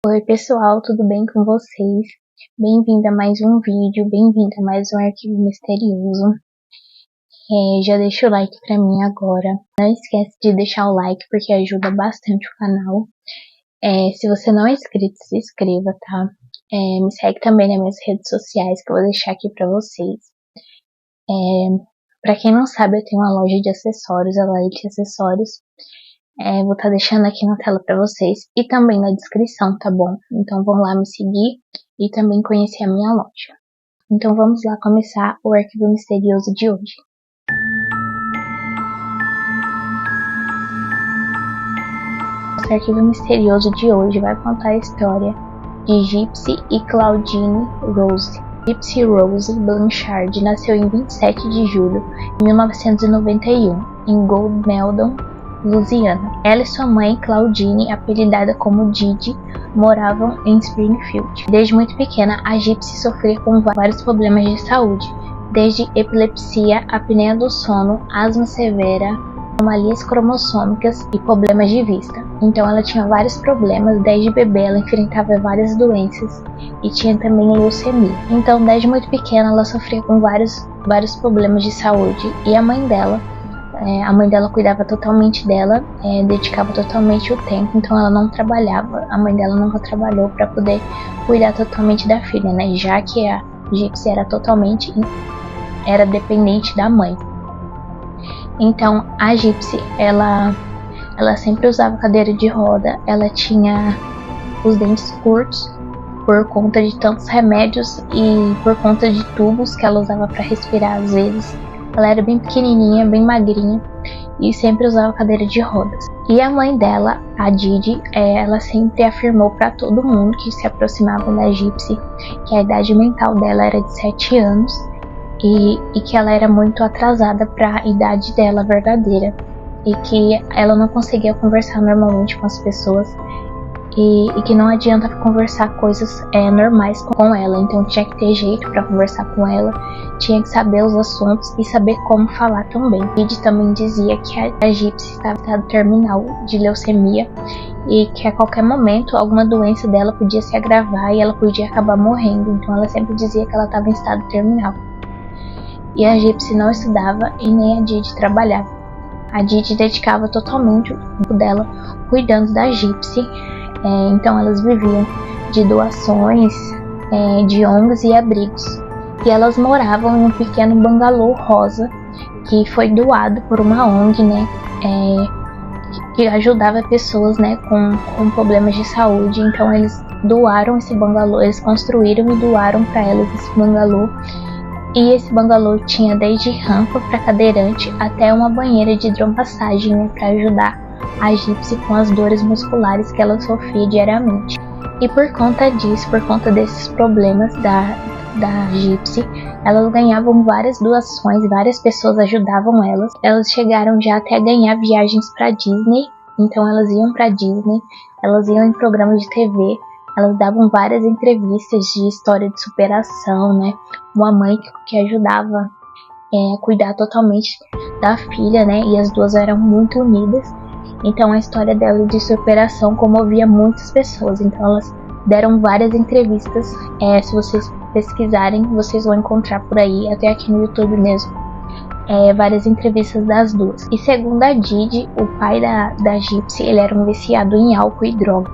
Oi pessoal, tudo bem com vocês? Bem-vindo a mais um vídeo, bem-vindo a mais um arquivo misterioso. Já deixa o like pra mim agora. Não esquece de deixar o like porque ajuda bastante o canal. Se você não é inscrito, se inscreva, tá? Me segue também nas minhas redes sociais que eu vou deixar aqui pra vocês. Pra quem não sabe, eu tenho uma loja de acessórios, a Elite Acessórios. Vou estar deixando aqui na tela para vocês e também na descrição, tá bom? Então vão lá me seguir e também conhecer a minha loja. Então vamos lá começar o arquivo misterioso de hoje. O arquivo misterioso de hoje vai contar a história de Gypsy e Claudine Rose. Gypsy Rose Blanchard nasceu em 27 de julho de 1991 em Gold Meldon, Louisiana. Ela e sua mãe, Claudine, apelidada como Didi, moravam em Springfield. Desde muito pequena, a Gypsy sofria com vários problemas de saúde, desde epilepsia, apneia do sono, asma severa, anomalias cromossômicas e problemas de vista. Então ela tinha vários problemas, desde bebê ela enfrentava várias doenças e tinha também leucemia. Então desde muito pequena ela sofria com vários problemas de saúde e a mãe dela cuidava totalmente dela, dedicava totalmente o tempo, então ela não trabalhava. A mãe dela nunca trabalhou para poder cuidar totalmente da filha, né? Já que a Gypsy era dependente da mãe. Então a Gypsy, ela sempre usava cadeira de roda, ela tinha os dentes curtos por conta de tantos remédios e por conta de tubos que ela usava para respirar às vezes. Ela era bem pequenininha, bem magrinha e sempre usava cadeira de rodas. E a mãe dela, a Didi, ela sempre afirmou para todo mundo que se aproximava da Gypsy que a idade mental dela era de 7 anos e que ela era muito atrasada para a idade dela verdadeira e que ela não conseguia conversar normalmente com as pessoas e que não adianta conversar coisas normais com ela, então tinha que ter jeito para conversar com ela, tinha que saber os assuntos e saber como falar também. Didi também dizia que a Gypsy estava em estado terminal de leucemia e que a qualquer momento alguma doença dela podia se agravar e ela podia acabar morrendo, então ela sempre dizia que ela estava em estado terminal. E a Gypsy não estudava e nem a Didi trabalhava. A Didi dedicava totalmente o tempo dela cuidando da Gypsy. Então elas viviam de doações, de ONGs e abrigos. E elas moravam em um pequeno bangalô rosa que foi doado por uma ONG, né, que ajudava pessoas, né, com problemas de saúde. Então eles doaram esse bangalô, eles construíram e doaram para elas esse bangalô. E esse bangalô tinha desde rampa para cadeirante até uma banheira de hidromassagem, né, para ajudar a Gypsy com as dores musculares que ela sofria diariamente. E por conta disso, por conta desses problemas da Gypsy, elas ganhavam várias doações, várias pessoas ajudavam elas. Elas chegaram já até a ganhar viagens para Disney, então elas iam para Disney, elas iam em programas de TV, elas davam várias entrevistas de história de superação, né? Uma mãe que ajudava a cuidar totalmente da filha, né? E as duas eram muito unidas. Então a história dela de superação comovia muitas pessoas. Então elas deram várias entrevistas. Se vocês pesquisarem, vocês vão encontrar por aí, até aqui no YouTube mesmo, várias entrevistas das duas. E segundo a Didi, o pai da Gypsy, ele era um viciado em álcool e droga.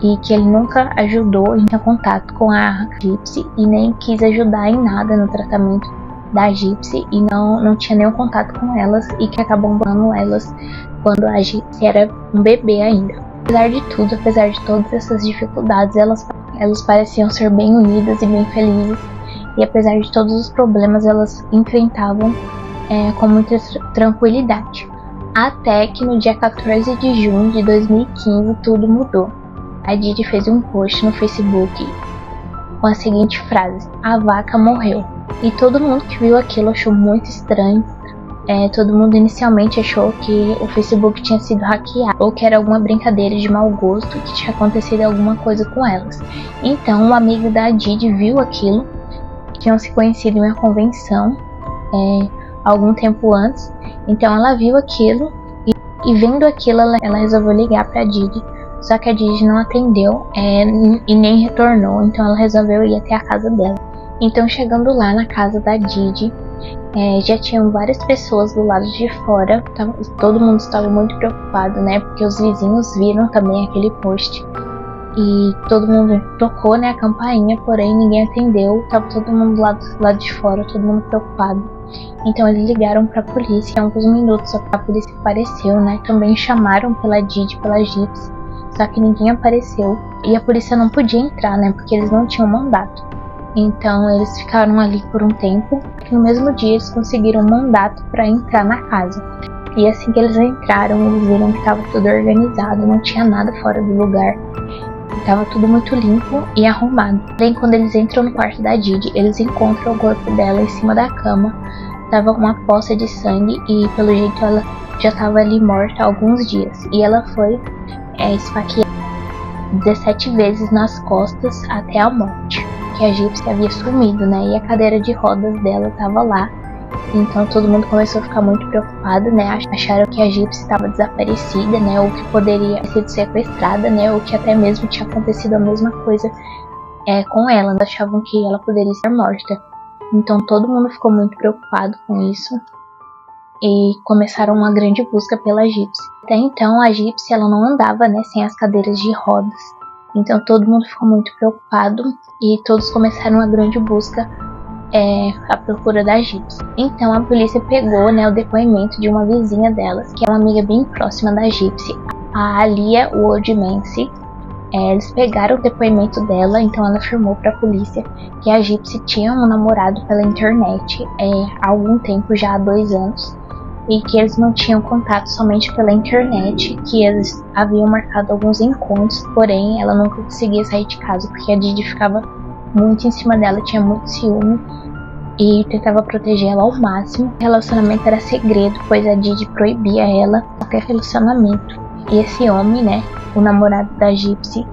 E que ele nunca ajudou em ter contato com a Gypsy e nem quis ajudar em nada no tratamento da Gypsy e não tinha nenhum contato com elas e que acabou abandoando elas quando a Gypsy era um bebê ainda. Apesar de tudo, apesar de todas essas dificuldades, elas pareciam ser bem unidas e bem felizes e apesar de todos os problemas, elas enfrentavam com muita tranquilidade. Até que no dia 14 de junho de 2015 tudo mudou. A Didi fez um post no Facebook com a seguinte frase: "A vaca morreu". E todo mundo que viu aquilo achou muito estranho. Todo mundo inicialmente achou que o Facebook tinha sido hackeado ou que era alguma brincadeira de mau gosto, que tinha acontecido alguma coisa com elas. Então um amigo da Didi viu aquilo, tinham se conhecido em uma convenção algum tempo antes. Então ela viu aquilo e vendo aquilo ela resolveu ligar para a Didi Só que a Didi não atendeu e nem retornou, então ela resolveu ir até a casa dela. Então, chegando lá na casa da Didi, já tinham várias pessoas do lado de fora. Todo mundo estava muito preocupado, né? Porque os vizinhos viram também aquele post. E todo mundo tocou, né, a campainha, porém ninguém atendeu. Tava todo mundo do lado de fora, todo mundo preocupado. Então eles ligaram pra polícia. Em alguns minutos a polícia apareceu, né? Também chamaram pela Didi, pela Gypsy. Só que ninguém apareceu. E a polícia não podia entrar, né? Porque eles não tinham mandato. Então eles ficaram ali por um tempo. No mesmo dia eles conseguiram um mandato para entrar na casa. E assim que eles entraram, eles viram que estava tudo organizado, não tinha nada fora do lugar. Estava tudo muito limpo e arrumado. Bem, quando eles entram no quarto da Didi, eles encontram o corpo dela em cima da cama. Tava uma poça de sangue e pelo jeito ela já estava ali morta há alguns dias. E ela foi esfaqueada 17 vezes nas costas até a morte. Que a Gypsy havia sumido, né? E a cadeira de rodas dela estava lá. Então todo mundo começou a ficar muito preocupado, né? Acharam que a Gypsy estava desaparecida, né? Ou que poderia ter sido sequestrada, né? Ou que até mesmo tinha acontecido a mesma coisa com ela. Achavam que ela poderia estar morta. Então todo mundo ficou muito preocupado com isso. E começaram uma grande busca pela Gypsy. Até então a Gypsy ela não andava, né? Sem as cadeiras de rodas. Então todo mundo ficou muito preocupado e todos começaram uma grande busca à procura da Gypsy. Então a polícia pegou, né, o depoimento de uma vizinha delas, que é uma amiga bem próxima da Gypsy, a Alia Woodmansey. Eles pegaram o depoimento dela, então ela afirmou para a polícia que a Gypsy tinha um namorado pela internet há algum tempo, já há 2 anos. E que eles mantinham contato somente pela internet, que eles haviam marcado alguns encontros, porém ela nunca conseguia sair de casa, porque a Didi ficava muito em cima dela, tinha muito ciúme e tentava proteger ela ao máximo. O relacionamento era segredo, pois a Didi proibia ela qualquer relacionamento. E esse homem, né, o namorado da Gypsy,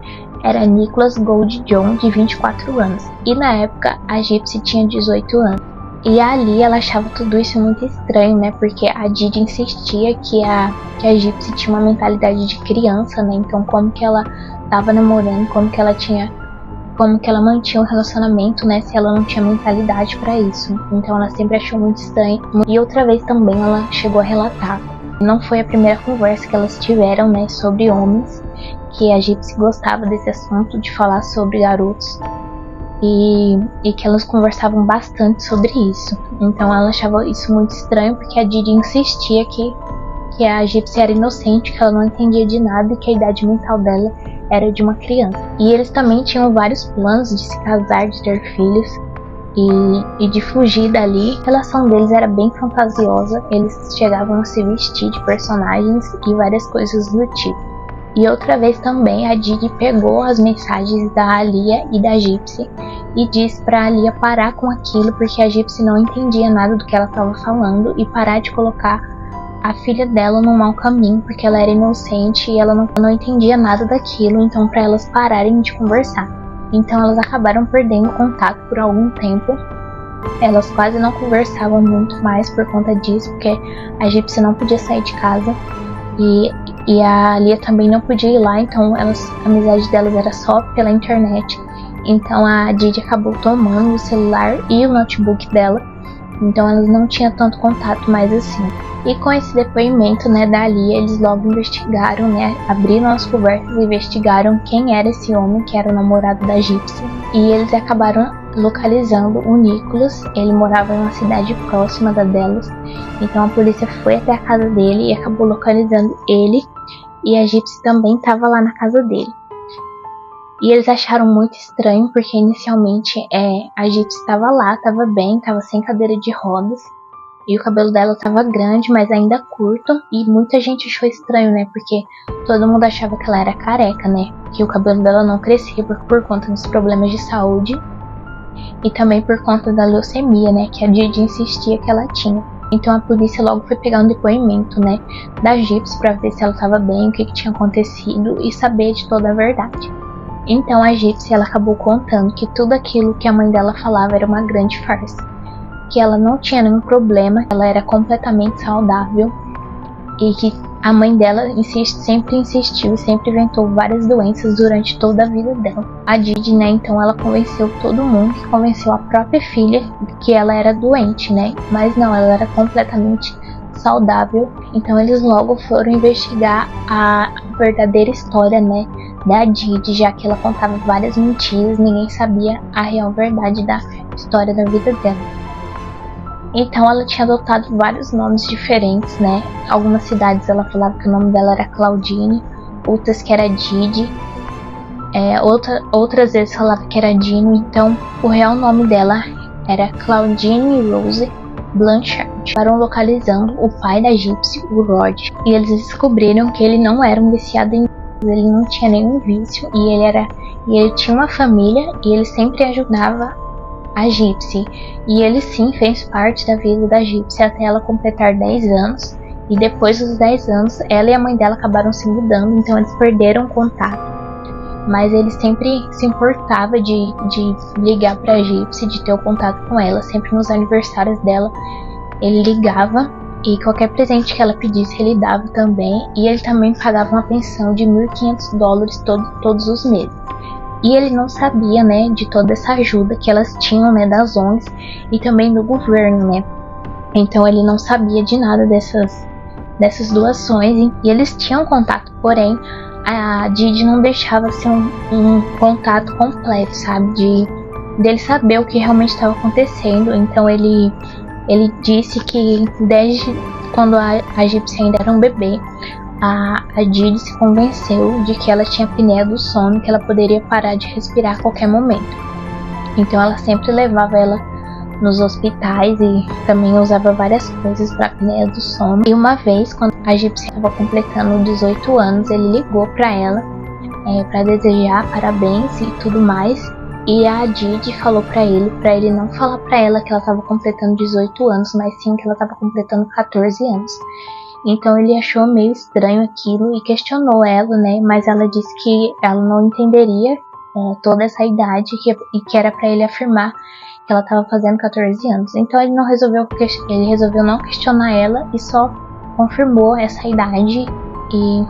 era Nicholas Goldjohn, de 24 anos. E na época a Gypsy tinha 18 anos. E a Ali, ela achava tudo isso muito estranho, né? Porque a Didi insistia que a Gypsy tinha uma mentalidade de criança, né? Então como que ela tava namorando, como que ela mantinha um relacionamento, né? Se ela não tinha mentalidade pra isso. Então ela sempre achou muito estranho. E outra vez também ela chegou a relatar. Não foi a primeira conversa que elas tiveram, né? Sobre homens. Que a Gypsy gostava desse assunto, de falar sobre garotos. E que elas conversavam bastante sobre isso. Então ela achava isso muito estranho, porque a Didi insistia que a Gypsy era inocente, que ela não entendia de nada e que a idade mental dela era de uma criança. E eles também tinham vários planos de se casar, de ter filhos e de fugir dali. A relação deles era bem fantasiosa, eles chegavam a se vestir de personagens e várias coisas do tipo. E outra vez também a Didi pegou as mensagens da Alia e da Gypsy e disse pra Alia parar com aquilo, porque a Gypsy não entendia nada do que ela estava falando, e parar de colocar a filha dela no mau caminho, porque ela era inocente e ela não entendia nada daquilo. Então para elas pararem de conversar. Então elas acabaram perdendo contato por algum tempo. Elas quase não conversavam muito mais por conta disso, porque a Gypsy não podia sair de casa e a Alia também não podia ir lá, então a amizade delas era só pela internet. Então a Didi acabou tomando o celular e o notebook dela, então elas não tinham tanto contato mais assim. E com esse depoimento, né, da Alia, eles logo investigaram, né, abriram as conversas e investigaram quem era esse homem, que era o namorado da Gypsy. E eles acabaram localizando o Nicholas. Ele morava em uma cidade próxima da delas, então a polícia foi até a casa dele e acabou localizando ele, e a Gypsy também estava lá na casa dele. E eles acharam muito estranho, porque inicialmente a Gypsy estava lá, estava bem, estava sem cadeira de rodas, e o cabelo dela estava grande, mas ainda curto, e muita gente achou estranho, né, porque todo mundo achava que ela era careca, né, que o cabelo dela não crescia por conta dos problemas de saúde, e também por conta da leucemia, né, que a Didi insistia que ela tinha. Então a polícia logo foi pegar um depoimento, né, da Gypsy para ver se ela estava bem, o que tinha acontecido e saber de toda a verdade. Então a Gypsy, ela acabou contando que tudo aquilo que a mãe dela falava era uma grande farsa, que ela não tinha nenhum problema, ela era completamente saudável e que a mãe dela sempre insistiu e sempre inventou várias doenças durante toda a vida dela. A Didi, né, então ela convenceu todo mundo e convenceu a própria filha que ela era doente, né, mas não, ela era completamente saudável. Então eles logo foram investigar a verdadeira história, né, da Didi, já que ela contava várias mentiras, ninguém sabia a real verdade da história da vida dela. Então ela tinha adotado vários nomes diferentes, né? Algumas cidades ela falava que o nome dela era Claudine, outras que era Didi, outras vezes falava que era Dino. Então o real nome dela era Claudine Rose Blanchard. Foram localizando o pai da Gypsy, o Rod, e eles descobriram que ele não era um viciado em drogas, ele não tinha nenhum vício e ele tinha uma família e ele sempre ajudava a Gypsy, e ele sim fez parte da vida da Gypsy até ela completar 10 anos, e depois dos 10 anos ela e a mãe dela acabaram se mudando, então eles perderam contato, mas ele sempre se importava de ligar pra Gypsy, de ter o contato com ela, sempre nos aniversários dela ele ligava, e qualquer presente que ela pedisse ele dava também, e ele também pagava uma pensão de $1.500 todos os meses. E ele não sabia, né, de toda essa ajuda que elas tinham, né, das ONGs e também do governo, né. Então ele não sabia de nada dessas doações e eles tinham contato, porém a Didi não deixava ser um contato completo, sabe, dele saber o que realmente estava acontecendo. Então ele disse que desde quando a Gypsy ainda era um bebê, a Didi se convenceu de que ela tinha apneia do sono, que ela poderia parar de respirar a qualquer momento. Então ela sempre levava ela nos hospitais e também usava várias coisas para apneia do sono. E uma vez, quando a Gypsy estava completando 18 anos, ele ligou para ela para desejar parabéns e tudo mais. E a Didi falou para ele não falar para ela que ela estava completando 18 anos, mas sim que ela estava completando 14 anos. Então ele achou meio estranho aquilo e questionou ela, né? Mas ela disse que ela não entenderia toda essa idade e que era para ele afirmar que ela estava fazendo 14 anos. Então ele resolveu não questionar ela e só confirmou essa idade, e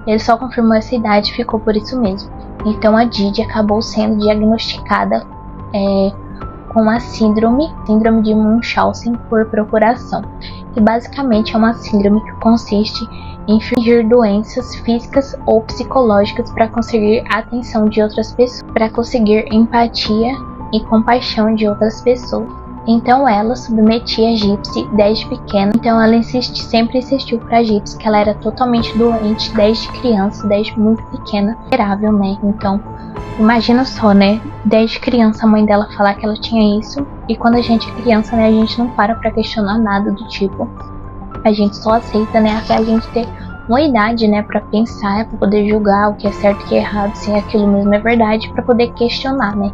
ele só confirmou essa idade e ficou por isso mesmo. Então a Didi acabou sendo diagnosticada com a síndrome de Munchausen por procuração, que basicamente é uma síndrome que consiste em fingir doenças físicas ou psicológicas para conseguir a atenção de outras pessoas, para conseguir empatia e compaixão de outras pessoas. Então ela submetia a Gypsy desde pequena. Então ela sempre insistiu pra Gypsy que ela era totalmente doente desde criança, desde muito pequena, vulnerável, né? Então imagina só, né? Desde criança a mãe dela falar que ela tinha isso, e quando a gente é criança, né, a gente não para pra questionar nada do tipo. A gente só aceita, né, até a gente ter uma idade, né, pra pensar, pra poder julgar o que é certo e o que é errado, se aquilo mesmo é verdade, pra poder questionar, né.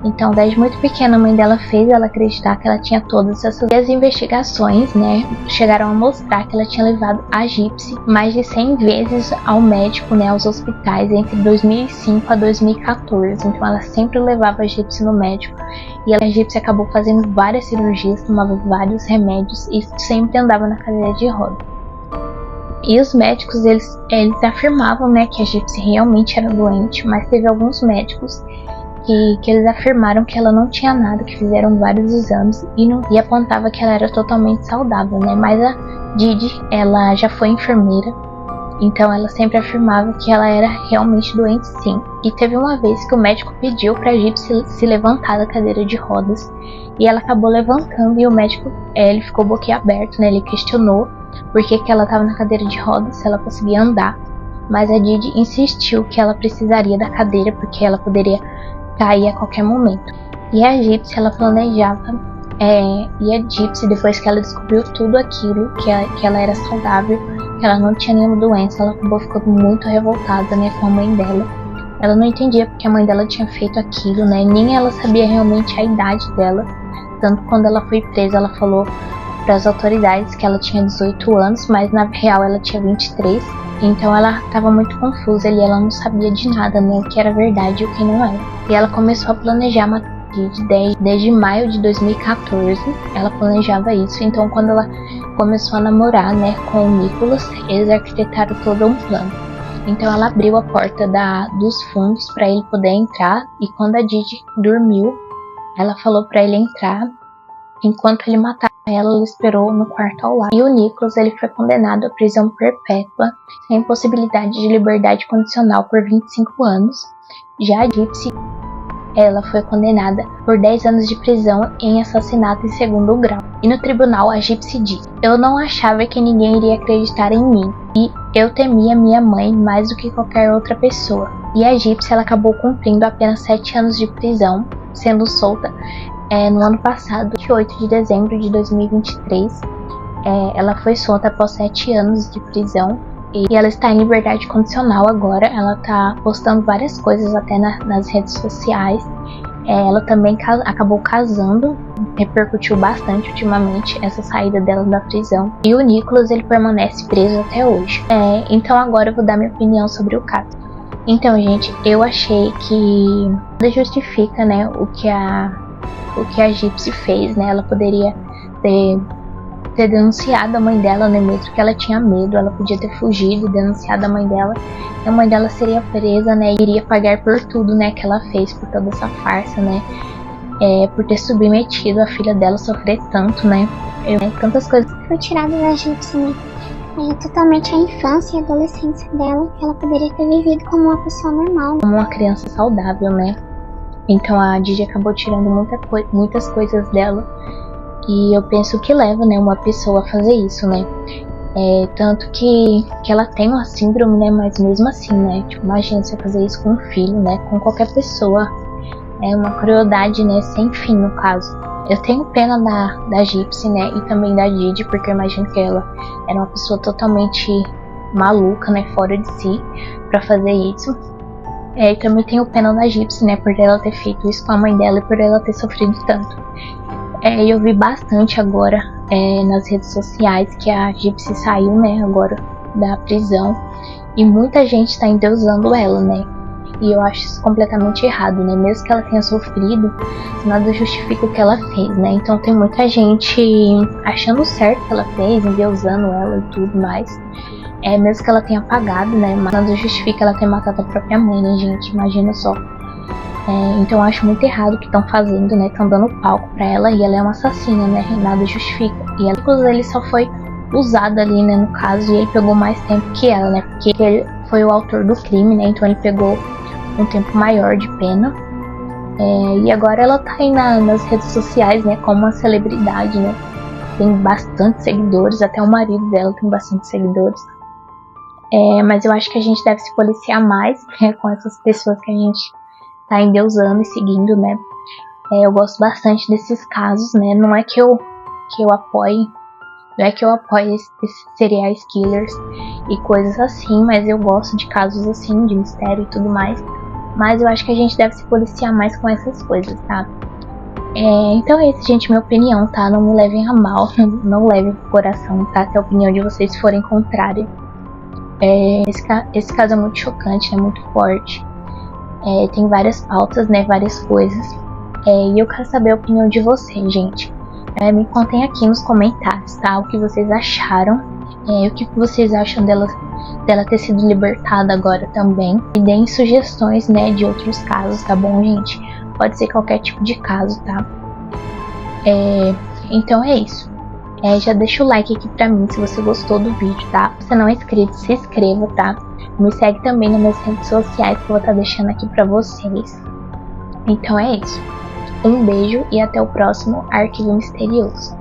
Então, desde muito pequena, a mãe dela fez ela acreditar que ela tinha todas essas. E as investigações, né, chegaram a mostrar que ela tinha levado a Gypsy mais de 100 vezes ao médico, né, aos hospitais, entre 2005 a 2014. Então, ela sempre levava a Gypsy no médico. E a Gypsy acabou fazendo várias cirurgias, tomava vários remédios e sempre andava na cadeira de roda. E os médicos, eles afirmavam, né, que a Gypsy realmente era doente, mas teve alguns médicos que eles afirmaram que ela não tinha nada, que fizeram vários exames e apontava que ela era totalmente saudável, né? Mas a Didi, ela já foi enfermeira, então ela sempre afirmava que ela era realmente doente, sim. E teve uma vez que o médico pediu pra Gypsy se levantar da cadeira de rodas, e ela acabou levantando, e o médico, ele ficou boquiaberto, né? Ele questionou por que ela estava na cadeira de rodas, se ela conseguia andar. Mas a Didi insistiu que ela precisaria da cadeira, porque ela poderia cair a qualquer momento. E a Gypsy, ela planejava, e a Gypsy, depois que ela descobriu tudo aquilo, que ela era saudável, que ela não tinha nenhuma doença, ela acabou ficando muito revoltada, né, com a mãe dela. Ela não entendia porque a mãe dela tinha feito aquilo, né, nem ela sabia realmente a idade dela. Tanto quando ela foi presa, ela falou para as autoridades que ela tinha 18 anos, mas na real ela tinha 23. Então ela estava muito confusa e ela não sabia de nada, né, o que era verdade e o que não era. E ela começou a planejar matar Didi desde maio de 2014. Ela planejava isso. Então quando começou a namorar, né, com o Nicholas. Eles arquitetaram todo um plano. Então ela abriu a porta dos fundos para ele poder entrar, e quando a Didi dormiu, ela falou para ele entrar. Enquanto ele matava ela, ele esperou no quarto ao lado. E o Nicholas, ele foi condenado à prisão perpétua, sem possibilidade de liberdade condicional por 25 anos. Já a Gypsy, ela foi condenada por 10 anos de prisão em assassinato em segundo grau. E no tribunal, a Gypsy disse: "Eu não achava que ninguém iria acreditar em mim, e eu temia minha mãe mais do que qualquer outra pessoa." E a Gypsy, ela acabou cumprindo apenas 7 anos de prisão, sendo solta no ano passado, 28 de dezembro de 2023. Ela foi solta após 7 anos de prisão. E ela está em liberdade condicional agora. Ela está postando várias coisas até nas redes sociais. Ela também acabou casando. Repercutiu bastante ultimamente essa saída dela da prisão. E o Nicholas, ele permanece preso até hoje. Então agora eu vou dar minha opinião sobre o caso. Então, gente, eu achei que nada justifica, né, o que a Gypsy fez, né? Ela poderia ter denunciado a mãe dela, né? Mesmo que ela tinha medo, ela podia ter fugido e denunciado a mãe dela. E a mãe dela seria presa, né? E iria pagar por tudo, né, que ela fez, por toda essa farsa, né? Por ter submetido a filha dela a sofrer tanto, né? Tantas coisas. Foi tirada da Gypsy, né? Totalmente a infância e a adolescência dela, que ela poderia ter vivido como uma pessoa normal. Como uma criança saudável, né? Então a Didi acabou tirando muitas coisas dela. E eu penso que leva, né, uma pessoa a fazer isso, né? Tanto que ela tem uma síndrome, né? Mas mesmo assim, né? Tipo, imagina você fazer isso com um filho, né? Com qualquer pessoa. É uma crueldade, né? Sem fim, no caso. Eu tenho pena da Gypsy, né? E também da Didi, porque eu imagino que ela era uma pessoa totalmente maluca, né? Fora de si, pra fazer isso. E também tenho pena da Gypsy, né? Por ela ter feito isso com a mãe dela e por ela ter sofrido tanto. Eu vi bastante agora nas redes sociais que a Gypsy saiu, né? Agora da prisão. E muita gente tá endeusando ela, né? E eu acho isso completamente errado, né? Mesmo que ela tenha sofrido, nada justifica o que ela fez, né? Então tem muita gente achando certo o que ela fez, endeusando ela e tudo mais. Mesmo que ela tenha pagado, né? Mas nada justifica ela ter matado a própria mãe, né, gente? Imagina só. Então eu acho muito errado o que estão fazendo, né? Estão dando palco pra ela e ela é uma assassina, né? E nada justifica. E ela, inclusive, ele só foi usado ali, né? No caso, e ele pegou mais tempo que ela, né? Porque ele foi o autor do crime, né? Então ele pegou um tempo maior de pena. E agora ela tá aí nas redes sociais, né? Como uma celebridade, né? Tem bastante seguidores, até o marido dela tem bastante seguidores. Mas eu acho que a gente deve se policiar mais, né, com essas pessoas que a gente tá endeusando e seguindo, né? Eu gosto bastante desses casos, né? Não é que eu apoie, não é que eu apoie esses serial killers e coisas assim, mas eu gosto de casos assim, de mistério e tudo mais. Mas eu acho que a gente deve se policiar mais com essas coisas, tá? Então é isso, gente, minha opinião, tá? Não me levem a mal, não levem pro coração, tá? Se a opinião de vocês forem contrária. Esse caso é muito chocante, é muito forte. Tem várias pautas, né? Várias coisas. E eu quero saber a opinião de vocês, gente. Me contem aqui nos comentários, tá? O que vocês acharam. O que vocês acham dela ter sido libertada agora também. E deem sugestões, né? De outros casos, tá bom, gente? Pode ser qualquer tipo de caso, tá? Então é isso. Já deixa o like aqui pra mim se você gostou do vídeo, tá? Se você não é inscrito, se inscreva, tá? Me segue também nas minhas redes sociais que eu vou estar deixando aqui pra vocês. Então é isso. Um beijo e até o próximo Arquivo Misterioso.